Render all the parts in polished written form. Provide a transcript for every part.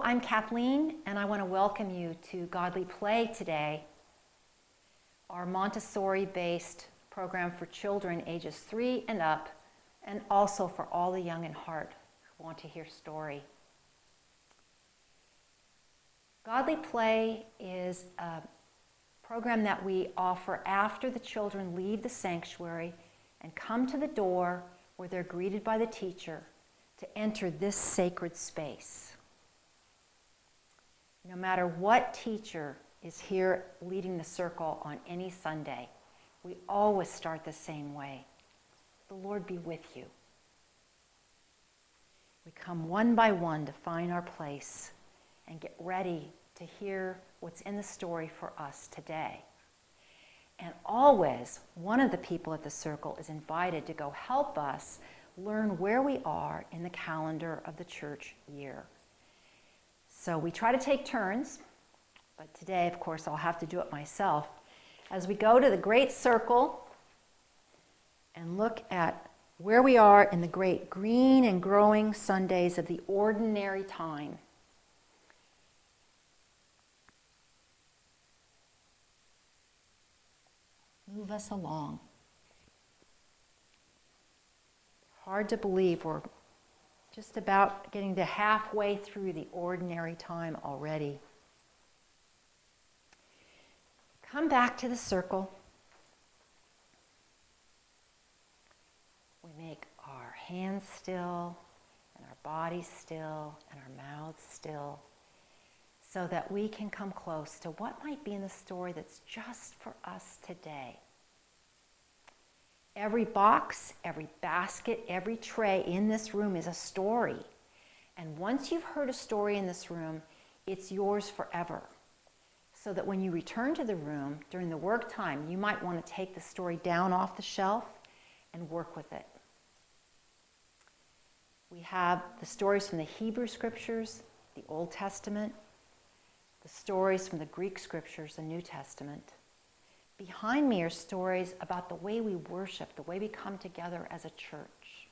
I'm Kathleen, and I want to welcome you to Godly Play today, our Montessori-based program for children ages 3 and up, and also for all the young in heart who want to hear story. Godly Play is a program that we offer after the children leave the sanctuary and come to the door where they're greeted by the teacher to enter this sacred space. No matter what teacher is here leading the circle on any Sunday, we always start the same way. The Lord be with you. We come one by one to find our place and get ready to hear what's in the story for us today. And always, one of the people at the circle is invited to go help us learn where we are in the calendar of the church year. So we try to take turns, but today, of course, I'll have to do it myself. As we go to the great circle and look at where we are in the great green and growing Sundays of the ordinary time. Move us along. Hard to believe we're just about getting to halfway through the ordinary time already. Come back to the circle. We make our hands still and our bodies still and our mouths still so that we can come close to what might be in the story that's just for us today. Every box, every basket, every tray in this room is a story. And once you've heard a story in this room, it's yours forever. So that when you return to the room during the work time, you might want to take the story down off the shelf and work with it. We have the stories from the Hebrew scriptures, the Old Testament, the stories from the Greek scriptures, the New Testament. Behind me are stories about the way we worship, the way we come together as a church.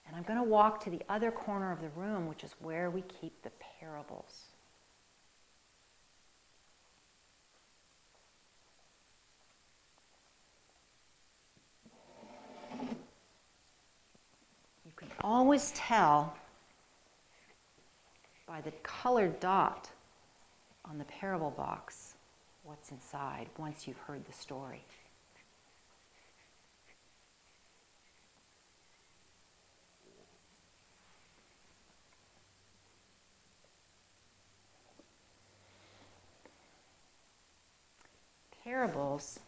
And I'm going to walk to the other corner of the room, which is where we keep the parables. You can always tell by the colored dot on the parable box what's inside once you've heard the story. Parables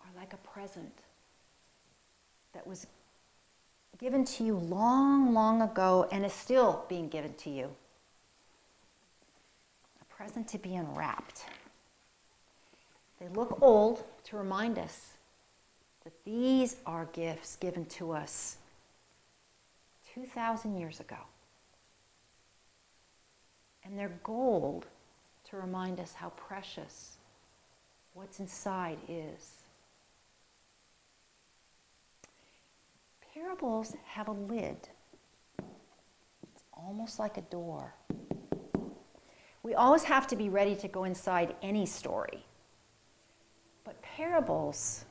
are like a present that was given to you long, long ago and is still being given to you. Present to be unwrapped. They look old to remind us that these are gifts given to us 2,000 years ago. And they're gold to remind us how precious what's inside is. Parables have a lid. It's almost like a door. We always have to be ready to go inside any story. But parables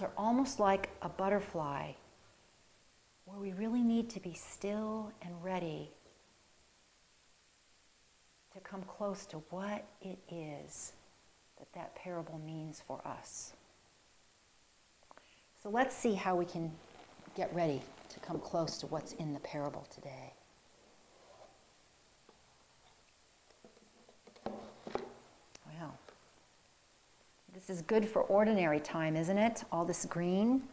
are almost like a butterfly where we really need to be still and ready to come close to what it is that parable means for us. So let's see how we can get ready to come close to what's in the parable today. This is good for ordinary time, isn't it? All this green.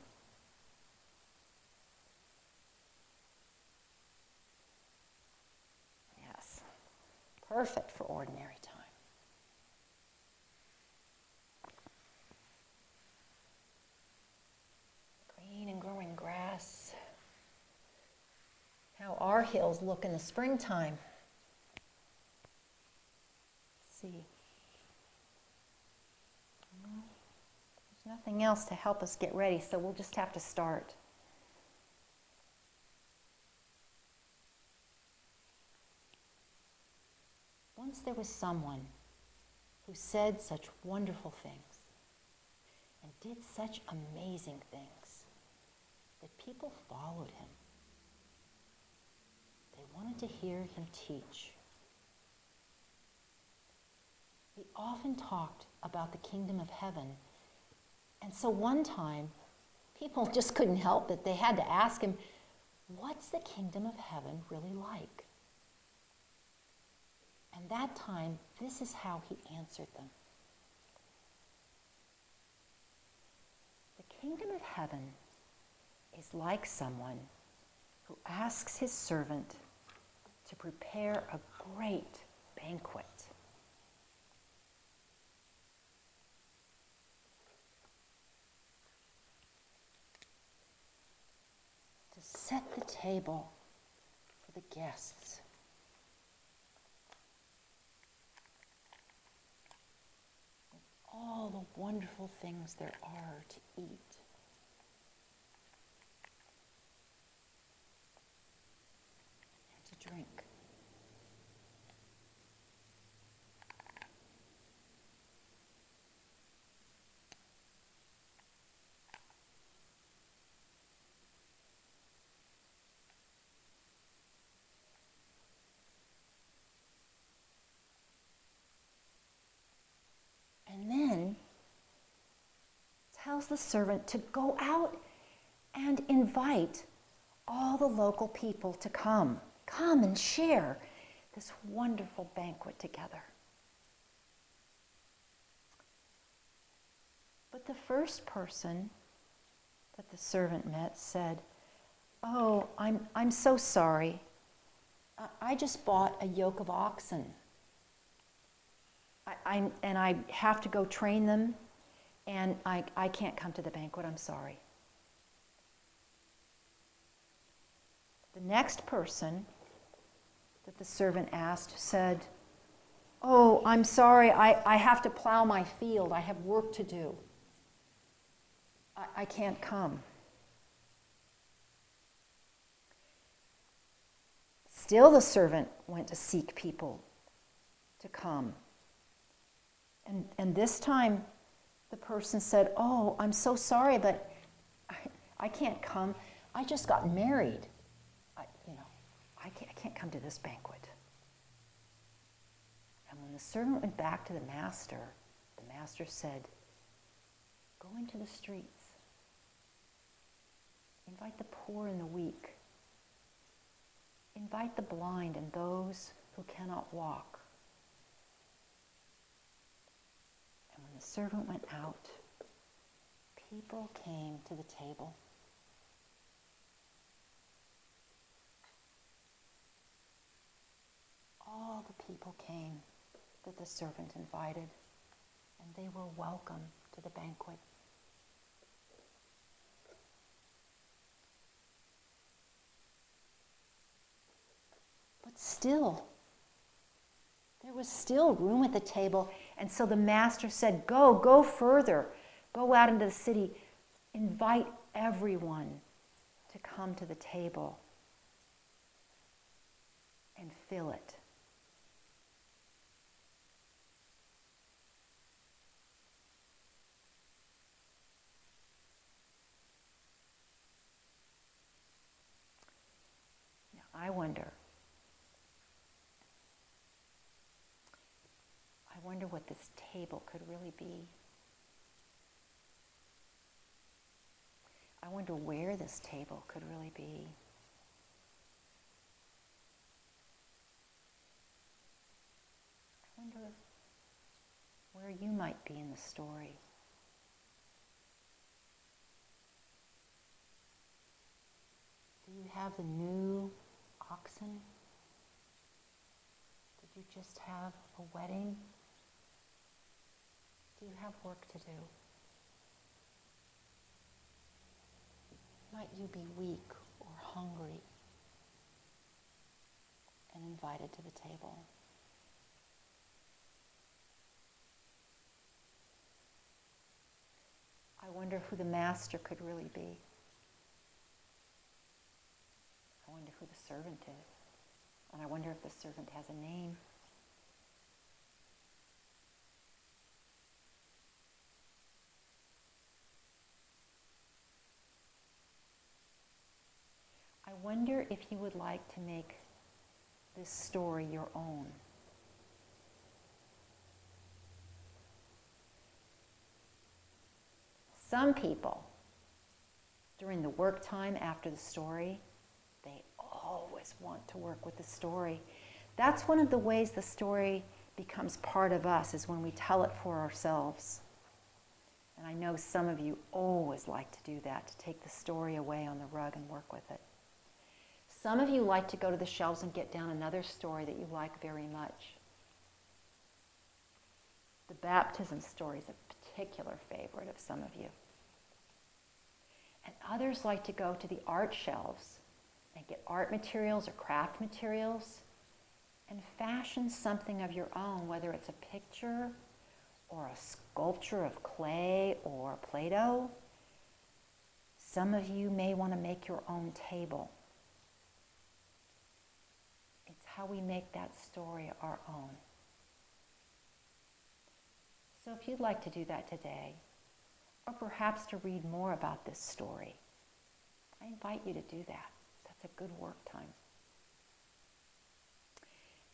Yes, perfect for ordinary time. Green and growing grass. How our hills look in the springtime. Let's see. There's nothing else to help us get ready, so we'll just have to start. Once there was someone who said such wonderful things and did such amazing things that people followed him. They wanted to hear him teach. He often talked about the kingdom of heaven, and so one time, people just couldn't help it. They had to ask him, what's the kingdom of heaven really like? And that time, this is how he answered them. The kingdom of heaven is like someone who asks his servant to prepare a great banquet. To set the table for the guests. With all the wonderful things there are to eat. And to drink. And then tells the servant to go out and invite all the local people to come. Come and share this wonderful banquet together. But the first person that the servant met said, "Oh, I'm so sorry. I just bought a yoke of oxen. I have to go train them, and I can't come to the banquet. I'm sorry." The next person that the servant asked said, "Oh, I'm sorry. I have to plow my field. I have work to do. I can't come." Still the servant went to seek people to come. And this time, the person said, "Oh, I'm so sorry, but I can't come. I just got married. I can't come to this banquet." And when the servant went back to the master said, "Go into the streets. Invite the poor and the weak. Invite the blind and those who cannot walk." And when the servant went out, people came to the table. All the people came that the servant invited, and they were welcome to the banquet. But still, there was still room at the table, and so the master said, go further. Go out into the city. Invite everyone to come to the table and fill it. Now, I wonder what this table could really be. I wonder where this table could really be. I wonder where you might be in the story. Do you have the new oxen? Did you just have a wedding? Do you have work to do? Might you be weak or hungry and invited to the table? I wonder who the master could really be. I wonder who the servant is. And I wonder if the servant has a name. wonder if you would like to make this story your own. Some people, during the work time after the story, they always want to work with the story. That's one of the ways the story becomes part of us, is when we tell it for ourselves. And I know some of you always like to do that, to take the story away on the rug and work with it. Some of you like to go to the shelves and get down another story that you like very much. The baptism story is a particular favorite of some of you. And others like to go to the art shelves and get art materials or craft materials and fashion something of your own, whether it's a picture or a sculpture of clay or Play-Doh. Some of you may want to make your own table. It's how we make that story our own. So if you'd like to do that today, or perhaps to read more about this story, I invite you to do that. That's a good work time.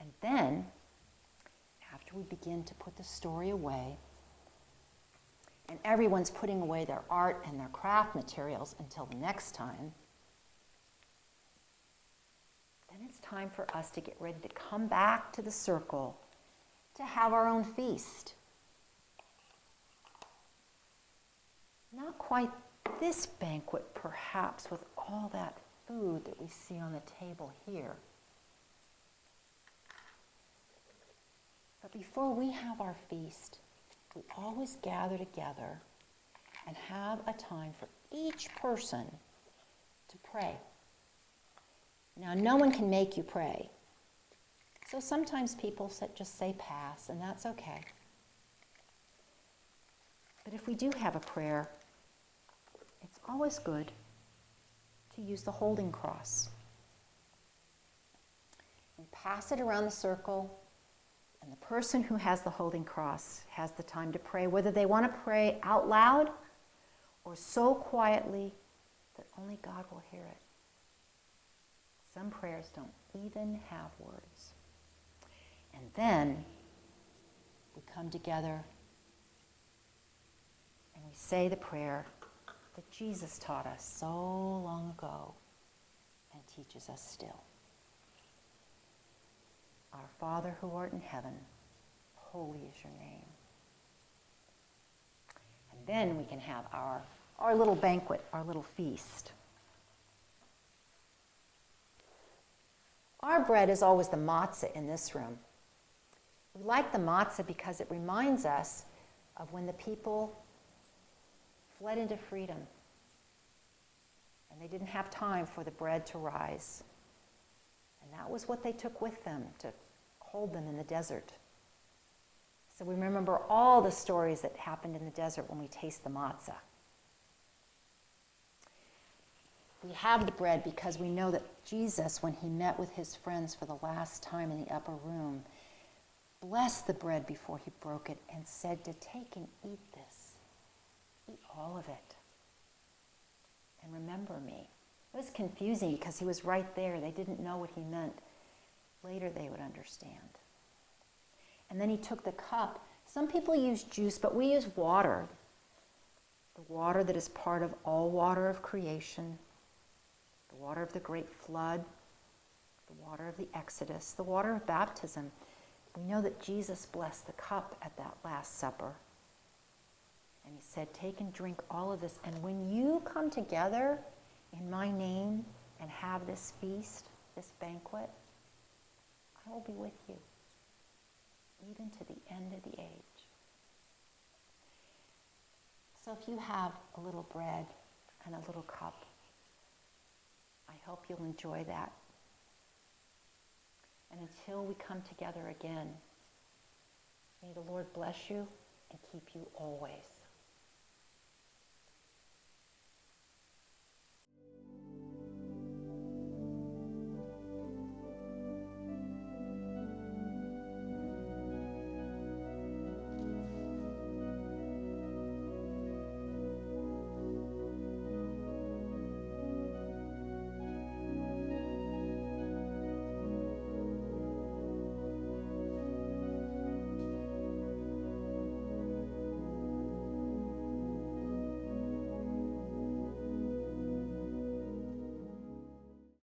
And then, after we begin to put the story away, and everyone's putting away their art and their craft materials until the next time, then it's time for us to get ready to come back to the circle to have our own feast. Not quite this banquet, perhaps, with all that food that we see on the table here. But before we have our feast, we always gather together and have a time for each person to pray. Now, no one can make you pray. So sometimes people just say pass, and that's okay. But if we do have a prayer, it's always good to use the holding cross. We pass it around the circle, and the person who has the holding cross has the time to pray, whether they want to pray out loud or so quietly that only God will hear it. Some prayers don't even have words. And then we come together and we say the prayer that Jesus taught us so long ago and teaches us still. Our Father who art in heaven, holy is your name. And then we can have our little banquet, our little feast. Our bread is always the matzah in this room. We like the matzah because it reminds us of when the people fled into freedom and they didn't have time for the bread to rise. And that was what they took with them to hold them in the desert. So we remember all the stories that happened in the desert when we taste the matzah. We have the bread because we know that Jesus, when he met with his friends for the last time in the upper room, blessed the bread before he broke it and said to take and eat this. Eat all of it. And remember me. It was confusing because he was right there. They didn't know what he meant. Later they would understand. And then he took the cup. Some people use juice, but we use water. The water that is part of all water of creation, the water of the great flood, the water of the Exodus, the water of baptism. We know that Jesus blessed the cup at that Last Supper. And he said, take and drink all of this. And when you come together in my name and have this feast, this banquet, I will be with you, even to the end of the age. So if you have a little bread and a little cup, I hope you'll enjoy that. And until we come together again, may the Lord bless you and keep you always.